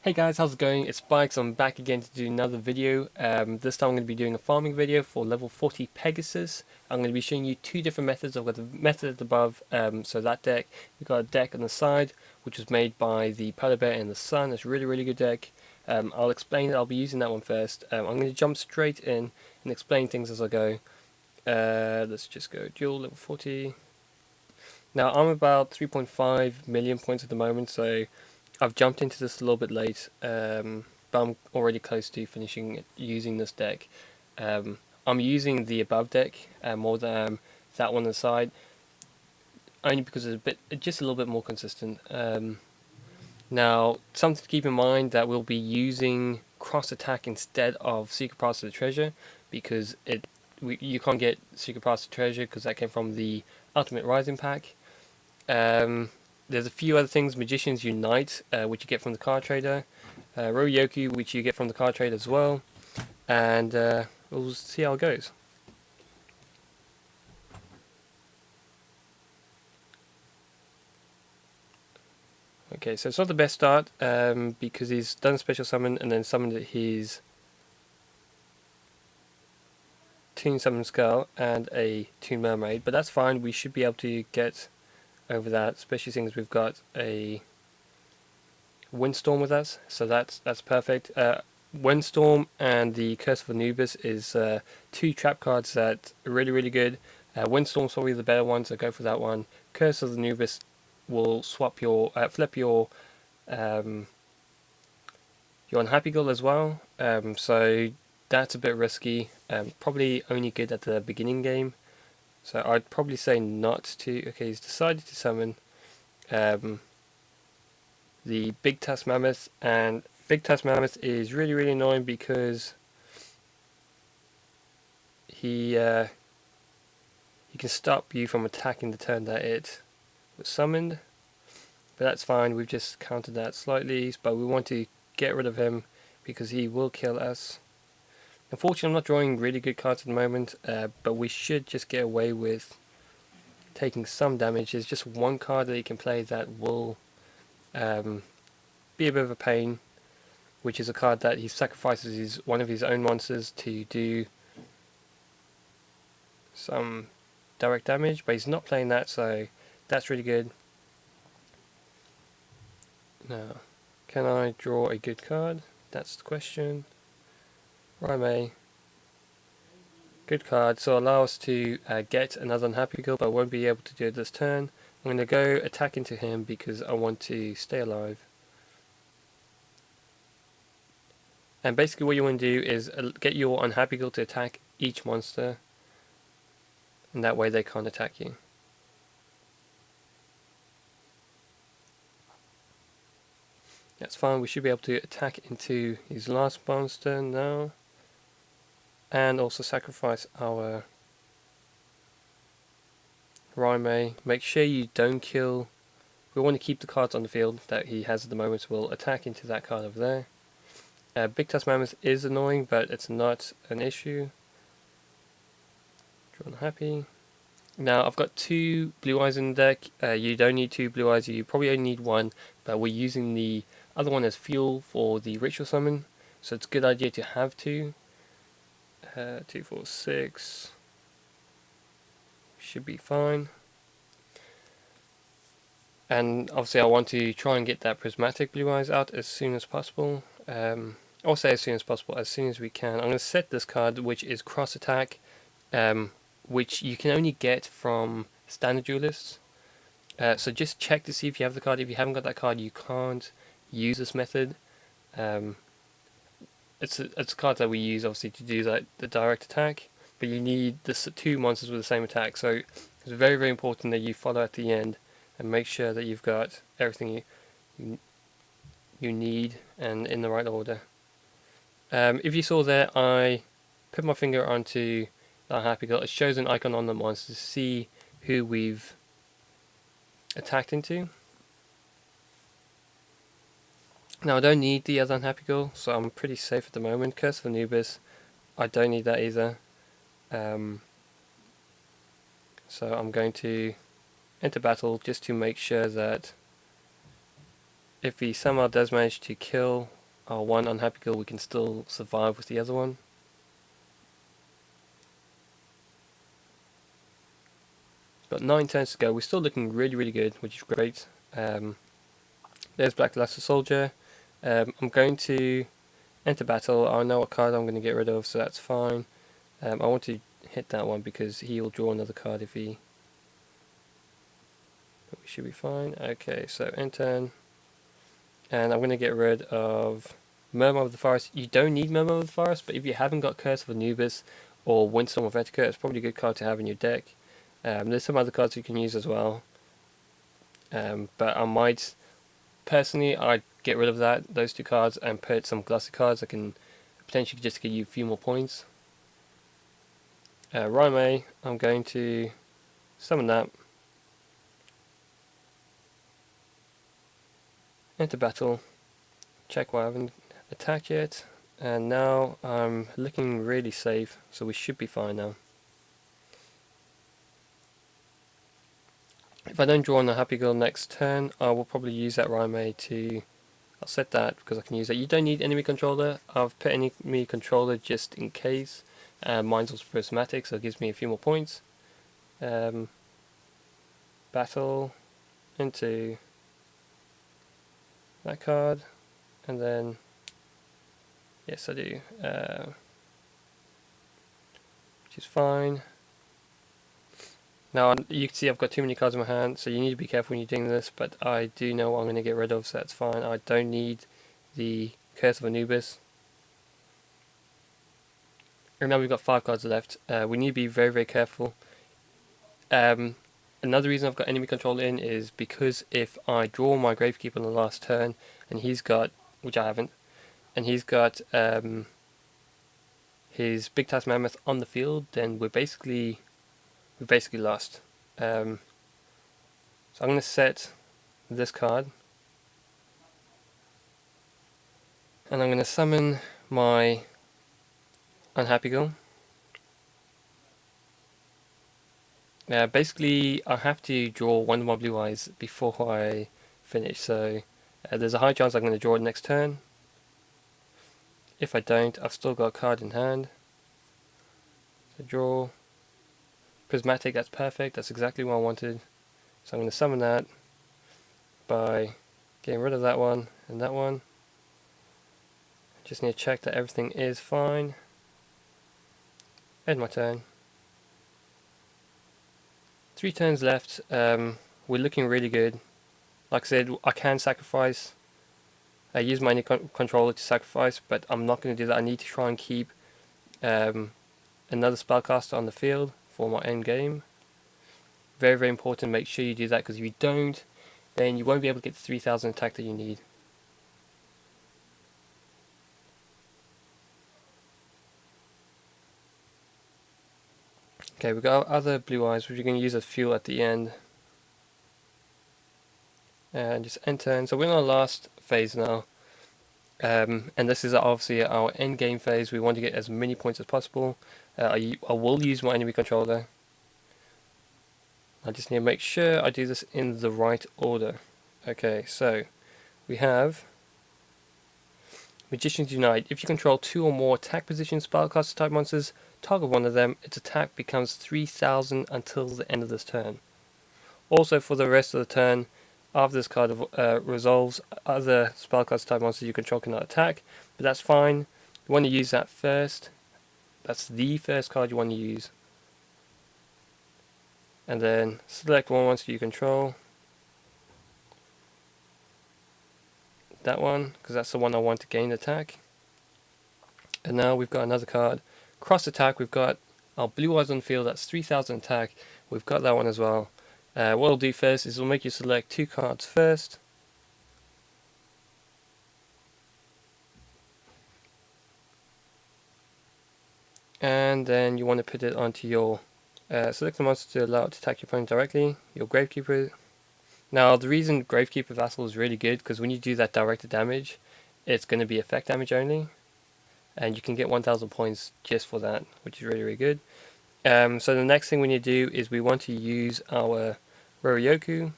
Hey guys, how's it going? It's Spikes. I'm back again to do another video. This time I'm going to be doing a farming video for level 40 Pegasus. I'm going to be showing you two different methods. I've got the method above, so that deck. We've got a deck on the side, which was made by the polarbearinthesun. It's a really good deck. I'll explain it. I'll be using that one first. I'm going to jump straight in and explain things as I go. Let's just go duel level 40. Now I'm about 3.5 million points at the moment, so I've jumped into this a little bit late, but I'm already close to finishing using this deck. I'm using the above deck more than that one on the side, only because it's just a little bit more consistent. Now, something to keep in mind that we'll be using cross attack instead of secret paths to the treasure, because you can't get secret paths to treasure because that came from the Ultimate Rising pack. There's a few other things: Magician's Unite, which you get from the card trader, Riryoku, which you get from the card trader as well, and we'll see how it goes. Okay, so it's not the best start because he's done a special summon and then summoned his Toon Summon Skull and a Toon Mermaid, but that's fine. We should be able to get over that, especially since we've got a Windstorm with us, so that's perfect. Windstorm and the Curse of Anubis is two trap cards that are really good. Windstorm's probably the better one, so go for that one. Curse of Anubis will swap your flip your unhappy girl as well. So that's a bit risky. Probably only good at the beginning game. So I'd probably say not to. Okay, he's decided to summon the Big Tusk Mammoth, and Big Tusk Mammoth is really annoying because he can stop you from attacking the turn that it was summoned, but that's fine. We've just countered that slightly, but we want to get rid of him because he will kill us. Unfortunately, I'm not drawing really good cards at the moment, but we should just get away with taking some damage. There's just one card that he can play that will be a bit of a pain, which is a card that he sacrifices one of his own monsters to do some direct damage, but he's not playing that, so that's really good. Now, can I draw a good card? That's the question. Rai-Mei. Good card, so allow us to get another unhappy girl, but I won't be able to do it this turn. I'm going to go attack into him because I want to stay alive. And basically what you want to do is get your unhappy girl to attack each monster, and that way they can't attack you. That's fine, we should be able to attack into his last monster now, and also sacrifice our Rai-Mei. Make sure you don't kill. We want to keep the cards on the field that he has at the moment, so we'll attack into that card over there. Big Tusk Mammoth is annoying, but it's not an issue. Draw unhappy. Now I've got two blue eyes in the deck. You don't need two blue eyes, you probably only need one, but we're using the other one as fuel for the ritual summon, so it's a good idea to have two. 2, 4, 6 should be fine. And obviously I want to try and get that prismatic blue eyes out as soon as possible. I'll say as soon as we can. I'm going to set this card, which is cross attack, which you can only get from standard duelists. So just check to see if you have the card. If you haven't got that card, you can't use this method. It's a card that we use obviously to do the direct attack, but you need the two monsters with the same attack. So it's very important that you follow at the end and make sure that you've got everything you need and in the right order. If you saw there, I put my finger onto the Happy Girl. It shows an icon on the monster to see who we've attacked into. Now I don't need the other unhappy girl, so I'm pretty safe at the moment. Curse of Anubis, I don't need that either. So I'm going to enter battle just to make sure that if he somehow does manage to kill our one unhappy girl, we can still survive with the other one. Got 9 turns to go. We're still looking really good, which is great. There's Black Luster Soldier. I'm going to enter battle. I know what card I'm going to get rid of, so that's fine. I want to hit that one because he will draw another card if he... But we should be fine. Okay, so end turn. And I'm going to get rid of Murmur of the Forest. You don't need Murmur of the Forest, but if you haven't got Curse of Anubis or Windstorm of Etaque, it's probably a good card to have in your deck. There's some other cards you can use as well. But I might... Personally, I'd get rid of those 2 cards, and put some glossy cards that can potentially just give you a few more points. Rai-Mei, I'm going to summon that. Enter battle. Check why I haven't attacked yet. And now I'm looking really safe, so we should be fine now. If I don't draw on a happy girl next turn, I will probably use that Rai-Mei to... I'll set that because I can use that. You don't need enemy controller. I've put enemy controller just in case. Mine's also prismatic, so it gives me a few more points. Battle into that card, and then yes I do, which is fine. Now you can see I've got too many cards in my hand, so you need to be careful when you're doing this, but I do know what I'm going to get rid of, so that's fine. I don't need the Curse of Anubis. And now we've got 5 cards left. We need to be very careful. Another reason I've got enemy control in is because if I draw my Gravekeeper on the last turn, and he's got, which I haven't, and he's got his Big Task Mammoth on the field, then we've basically lost. So I'm going to set this card, and I'm going to summon my unhappy girl. Basically, I have to draw one of my blue eyes before I finish, so there's a high chance I'm going to draw it next turn. If I don't, I've still got a card in hand. So draw. Prismatic, that's perfect, that's exactly what I wanted. So I'm going to summon that by getting rid of that one and that one. Just need to check that everything is fine. End my turn. 3 turns left. We're looking really good. Like I said, I can sacrifice. I use my controller to sacrifice, but I'm not going to do that. I need to try and keep another spellcaster on the field for my end game. Very important. Make sure you do that, because if you don't, then you won't be able to get the 3000 attack that you need. Okay, we've got our other blue eyes, which we're going to use as fuel at the end. And just end turn. So we're in our last phase now. And this is obviously our end game phase. We want to get as many points as possible. I will use my enemy controller. I just need to make sure I do this in the right order. Okay, so we have Magician's Unite. If you control 2 or more attack position spellcaster type monsters, target one of them, its attack becomes 3000 until the end of this turn. Also, for the rest of the turn, after this card resolves, other spellcaster type monsters you control cannot attack, but that's fine. You want to use that first. That's the first card you want to use. And then select one monster you control. That one, because that's the one I want to gain attack. And now we've got another card. Cross attack, we've got our blue eyes on the field, that's 3000 attack. We've got that one as well. What we'll do first is we'll make you select 2 cards first. And then you want to put it onto your select the monster to allow it to attack your opponent directly, your Gravekeeper. Now the reason Gravekeeper Vassal is really good, because when you do that directed damage, it's going to be effect damage only. And you can get 1000 points just for that, which is really good. So the next thing we need to do is we want to use our Riryoku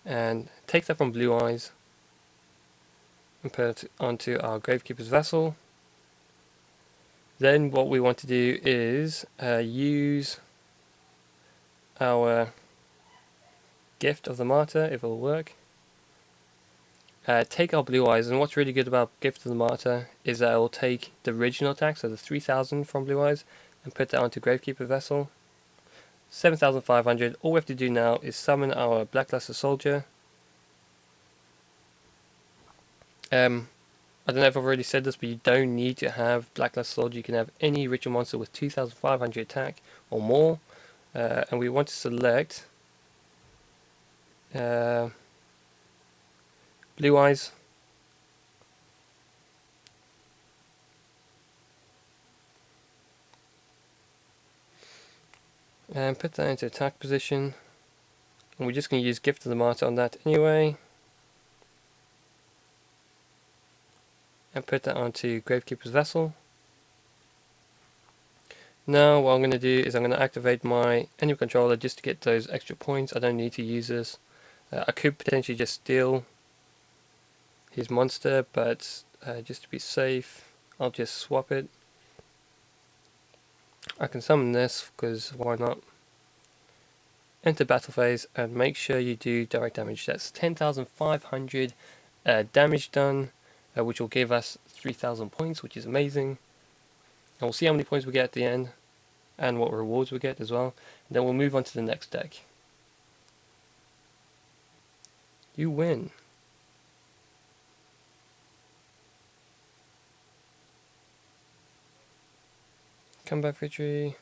and take that from blue eyes and put it onto our Gravekeeper's Vassal. Then what we want to do is use our Gift of the Martyr, if it will work. Take our Blue Eyes, and what's really good about Gift of the Martyr is that it will take the original attack, so the 3000 from Blue Eyes, and put that onto Gravekeeper Vessel. 7500. All we have to do now is summon our Blackluster Soldier. I don't know if I've already said this, but you don't need to have Blackluster Soldier. You can have any ritual monster with 2500 attack or more. And we want to select Blue Eyes. And put that into attack position. And we're just going to use Gift of the Martyr on that anyway. And put that onto Gravekeeper's Vessel. Now what I'm going to do is I'm going to activate my enemy controller just to get those extra points. I don't need to use this. I could potentially just steal his monster, but just to be safe, I'll just swap it. I can summon this, because why not? Enter battle phase and make sure you do direct damage. That's 10,500 damage done, which will give us 3,000 points, which is amazing. And we'll see how many points we get at the end, and what rewards we get as well. And then we'll move on to the next deck. You win. Comeback victory.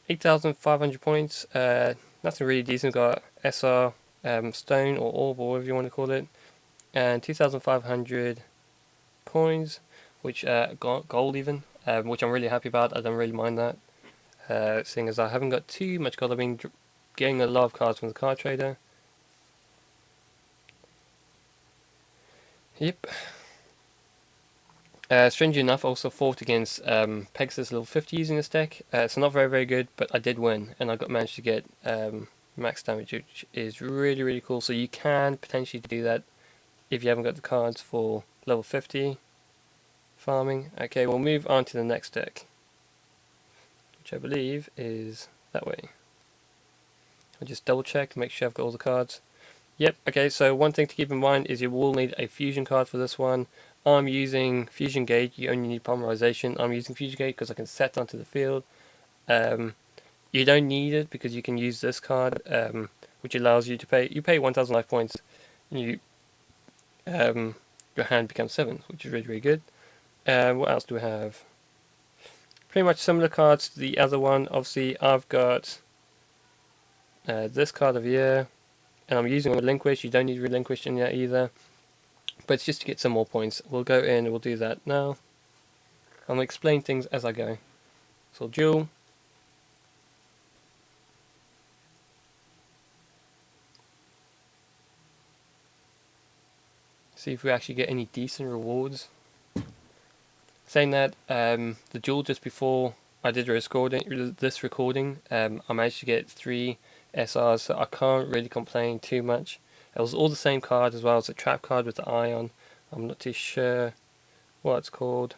8,500 points. Nothing really decent. We've got SR, stone or orb or whatever you want to call it, and 2,500 coins, which got gold even, which I'm really happy about. I don't really mind that, seeing as I haven't got too much gold. I've been getting a lot of cards from the card trader. Yep. Strangely enough, I also fought against Pegasus level 50 using this deck. So not very good, but I did win, and I managed to get max damage, which is really cool. So you can potentially do that if you haven't got the cards for level 50 farming. Okay, we'll move on to the next deck, which I believe is that way. I'll just double check, make sure I've got all the cards. Yep, okay, so one thing to keep in mind is you will need a fusion card for this one. I'm using Fusion Gate. You only need polymerization. I'm using Fusion Gate because I can set onto the field. You don't need it because you can use this card, which allows you to pay 1,000 life points. And your hand becomes 7, which is really good. What else do we have? Pretty much similar cards to the other one. Obviously, I've got this card over here, and I'm using Relinquish. You don't need Relinquish in there either, but it's just to get some more points. We'll go in and we'll do that now. I'm going to explain things as I go. So duel. See if we actually get any decent rewards. Saying that, the duel just before I did this recording, I managed to get 3 SRs, so I can't really complain too much. It was all the same card as well as a trap card with the eye on. I'm not too sure what it's called.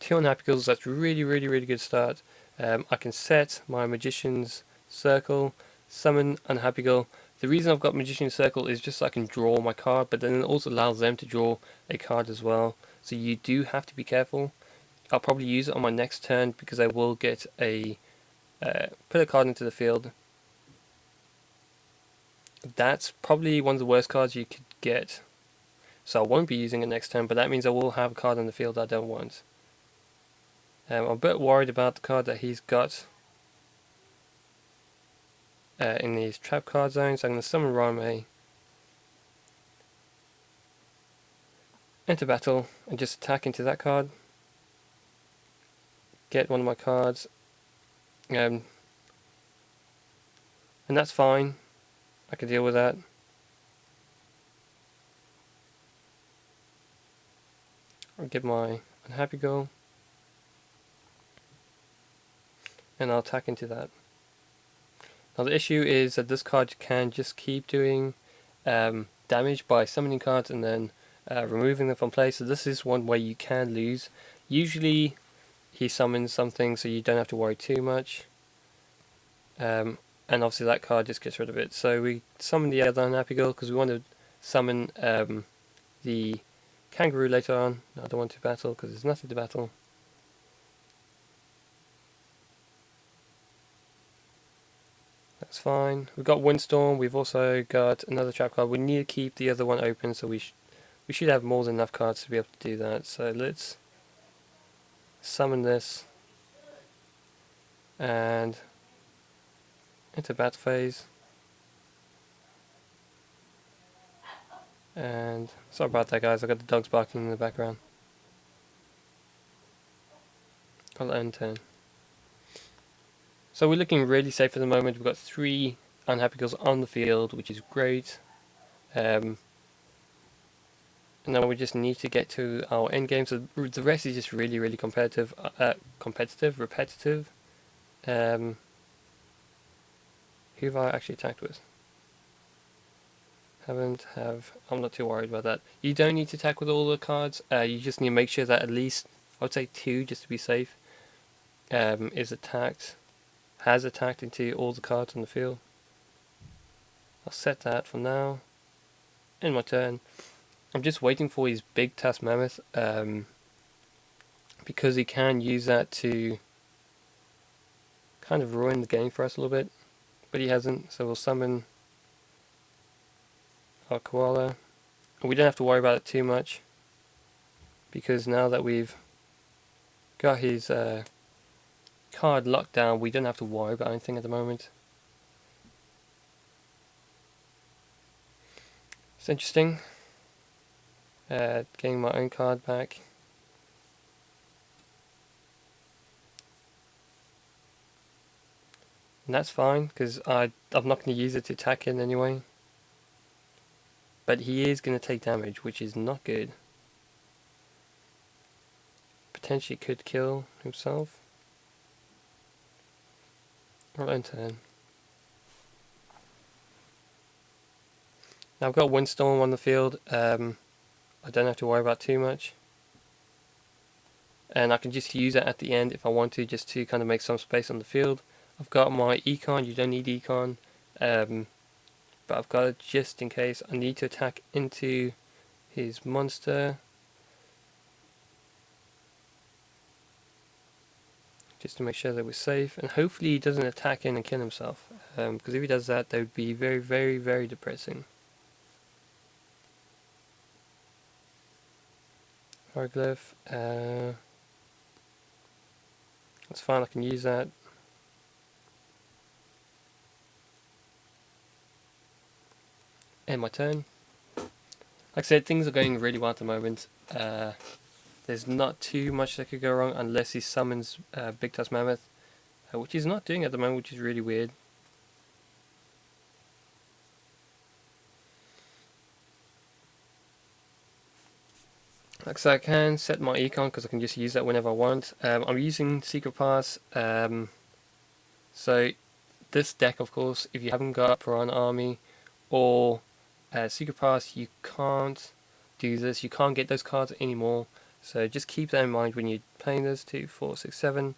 2 Unhappy Girls, that's really good start. I can set my Magician's Circle, summon Unhappy Girl. The reason I've got Magician's Circle is just so I can draw my card, but then it also allows them to draw a card as well. So you do have to be careful. I'll probably use it on my next turn because I will get put a card into the field. That's probably one of the worst cards you could get. So I won't be using it next turn, but that means I will have a card on the field I don't want. I'm a bit worried about the card that he's got in these trap card zones. I'm going to summon Rai-Mei, enter battle, and just attack into that card. Get one of my cards, and that's fine. I can deal with that. I'll get my Unhappy Girl, and I'll attack into that. Now the issue is that this card can just keep doing damage by summoning cards and then removing them from play, so this is one way you can lose. Usually he summons something so you don't have to worry too much, and obviously that card just gets rid of it. So we summon the other unhappy girl because we want to summon the kangaroo later on. I don't want to battle because there's nothing to battle. That's fine. We've got Windstorm. We've also got another trap card. We need to keep the other one open, so we should have more than enough cards to be able to do that. So let's summon this and into battle phase. And sorry about that, guys. I got the dogs barking in the background. I'll end turn. So we're looking really safe at the moment. We've got 3 unhappy girls on the field, which is great. And now we just need to get to our end game. So the rest is just really competitive, repetitive. Who have I actually attacked with? I'm not too worried about that. You don't need to attack with all the cards. You just need to make sure that at least, I would say 2 just to be safe, has attacked into all the cards on the field. I'll set that for now. In my turn. I'm just waiting for his big task mammoth, because he can use that to kind of ruin the game for us a little bit, but he hasn't, so we'll summon our koala. And we don't have to worry about it too much, because now that we've got his card locked down, we don't have to worry about anything at the moment. It's interesting. Getting my own card back. And that's fine, because I'm not going to use it to attack in anyway. But he is going to take damage, which is not good. Potentially could kill himself. I'll end turn. Now I've got Windstorm on the field. I don't have to worry about too much. And I can just use it at the end if I want to, just to kind of make some space on the field. I've got my ECON. You don't need ECON. But I've got it just in case I need to attack into his monster. Just to make sure that we're safe, and hopefully he doesn't attack in and kill himself, because if he does that, that would be very depressing. Hieroglyph, that's fine, I can use that. End my turn. Like I said, things are going really well at the moment. There's not too much that could go wrong unless he summons Big Tusk Mammoth, which he's not doing at the moment, which is really weird. Like I said, I can set my Econ because I can just use that whenever I want. I'm using Secret Pass, so this deck, of course, if you haven't got Piranha Army or Secret Pass, you can't do this. You can't get those cards anymore. So just keep that in mind when you're playing this. 2, 4, 6, 7.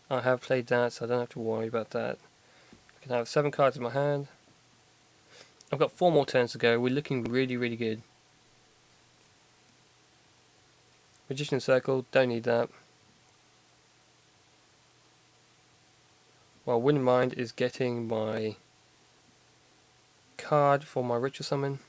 I have played that, so I don't have to worry about that. I can have 7 cards in my hand. I've got 4 more turns to go. We're looking really good. Magician Circle, don't need that. What I wouldn't mind is getting my card for my Ritual Summon.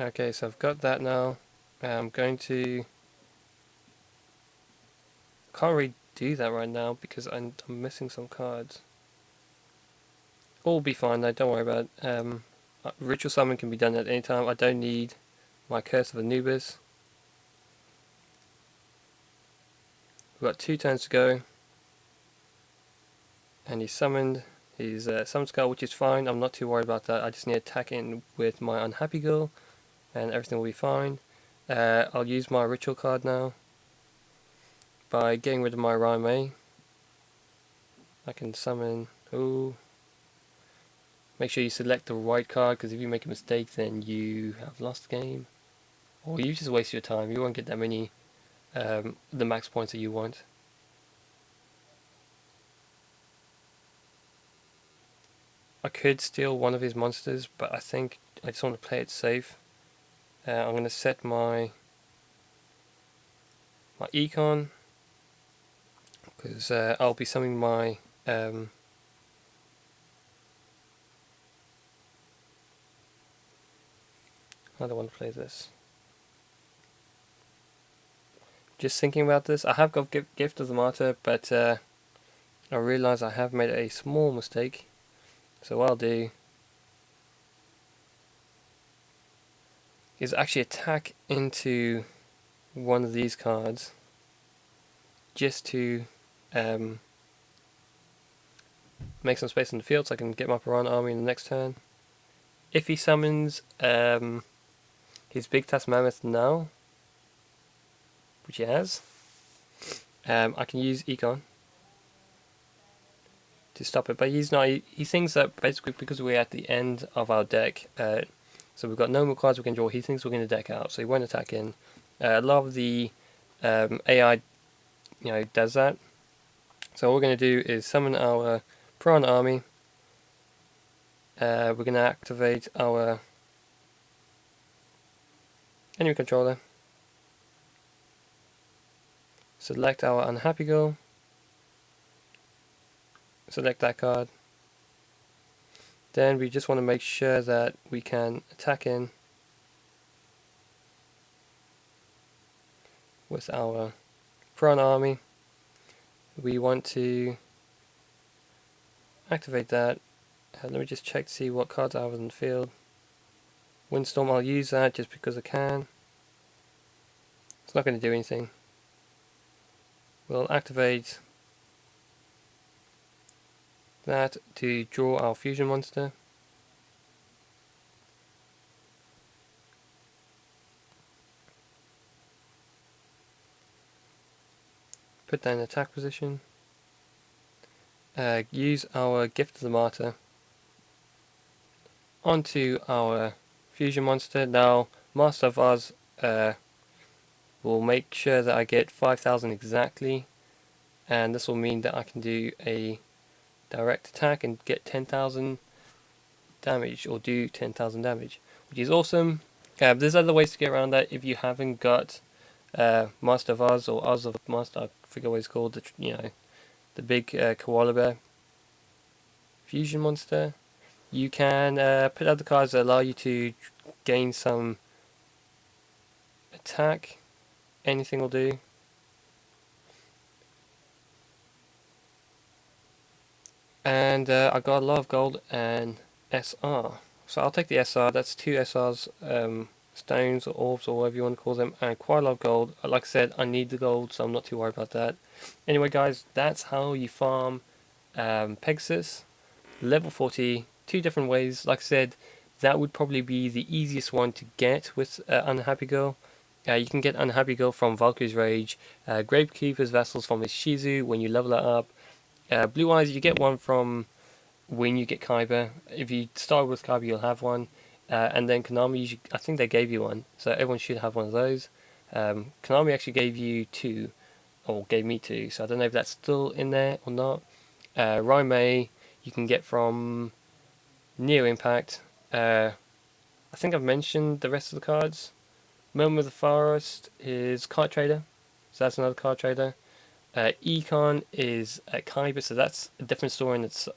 Okay, so I've got that now. I'm going to... Can't really do that right now because I'm missing some cards. All will be fine though, don't worry about it. Ritual Summon can be done at any time. I don't need my Curse of Anubis. We've got 2 turns to go. And he's summoned his Summon Skull, which is fine. I'm not too worried about that. I just need to attack in with my Unhappy Girl and everything will be fine. I'll use my Ritual card now. by getting rid of my Rai-Mei. I can summon. Ooh. Make sure you select the right card, because if you make a mistake, then you have lost the game, or you just waste your time. You won't get that many the max points that you want. I could steal one of his monsters, but I think I just want to play it safe. I'm going to set my ECON, because I'll be summoning my I don't want to play this. Just thinking about this, I have got Gift of the Martyr, but I realise I have made a small mistake. So what I'll do is actually attack into one of these cards, just to make some space in the field so I can get my Piranha army in the next turn. If he summons his Big Task Mammoth now, which he has, I can use Econ to stop it, but he's not. He thinks that basically because we're at the end of our deck, so we've got no more cards we can draw, he thinks we're going to deck out, so he won't attack in. A lot of the AI, does that. So all we're going to do is summon our Piranha army. We're going to activate our enemy controller. Select our Unhappy Girl. Select that card. Then we just want to make sure that we can attack in with our Piranha army. We want to activate that. Let me just check to see what cards I have in the field. Windstorm, I'll use that just because I can. It's not going to do anything. We'll activate that to draw our fusion monster. Put that in attack position. Use our Gift of the Martyr onto our fusion monster. Now, Master of Oz will make sure that I get 5,000 exactly, and this will mean that I can do a direct attack and get 10,000 damage, or do 10,000 damage, which is awesome. There's other ways to get around that if you haven't got Master of Oz, or Oz of Master, I forget what it's called, the big koala bear fusion monster. You can put other cards that allow you to gain some attack. Anything will do. And I got a lot of gold and SR. So I'll take the SR. That's 2 SRs, stones or orbs or whatever you want to call them, and quite a lot of gold. Like I said, I need the gold, so I'm not too worried about that. Anyway guys, that's how you farm Pegasus level 40, 2 different ways. Like I said, that would probably be the easiest one to get with Unhappy Girl. You can get Unhappy Girl from Valkyrie's Rage, Gravekeeper's Vassals from Ishizu when you level it up. Blue Eyes, you get one from when you get Kiba. If you start with Kiba, you'll have one. And then Konami, I think they gave you one, so everyone should have one of those. Konami actually gave you 2, or gave me 2, so I don't know if that's still in there or not. Rai-Mei, you can get from Neo Impact. I think I've mentioned the rest of the cards. Murmur of the Forest is Card Trader, so that's another card trader. Econ is Kiba, so that's a different story, and it's,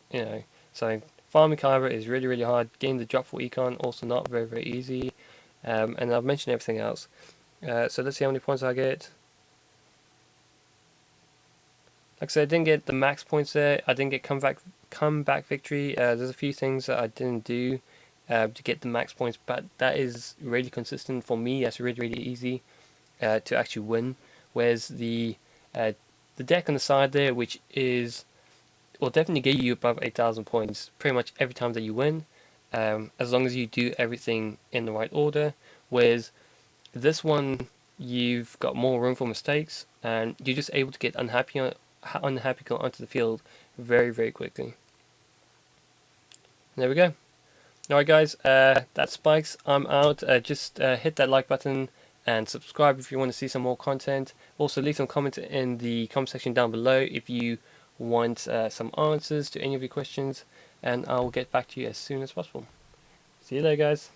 so farming Kiba is really, really hard. Getting the drop for Econ, also not very, very easy. And I've mentioned everything else. So let's see how many points I get. Like I said, I didn't get the max points there. I didn't get comeback victory. There's a few things that I didn't do to get the max points, but that is really consistent for me. That's really, really easy to actually win. Whereas the deck on the side there, which will definitely get you above 8,000 points pretty much every time that you win, as long as you do everything in the right order. Whereas this one, you've got more room for mistakes, and you're just able to get unhappy onto the field very, very quickly. There we go. Alright guys, that's Spikes. I'm out. Just hit that like button and subscribe if you want to see some more content. Also leave some comments in the comment section down below if you want some answers to any of your questions, and I'll get back to you as soon as possible. See you later guys.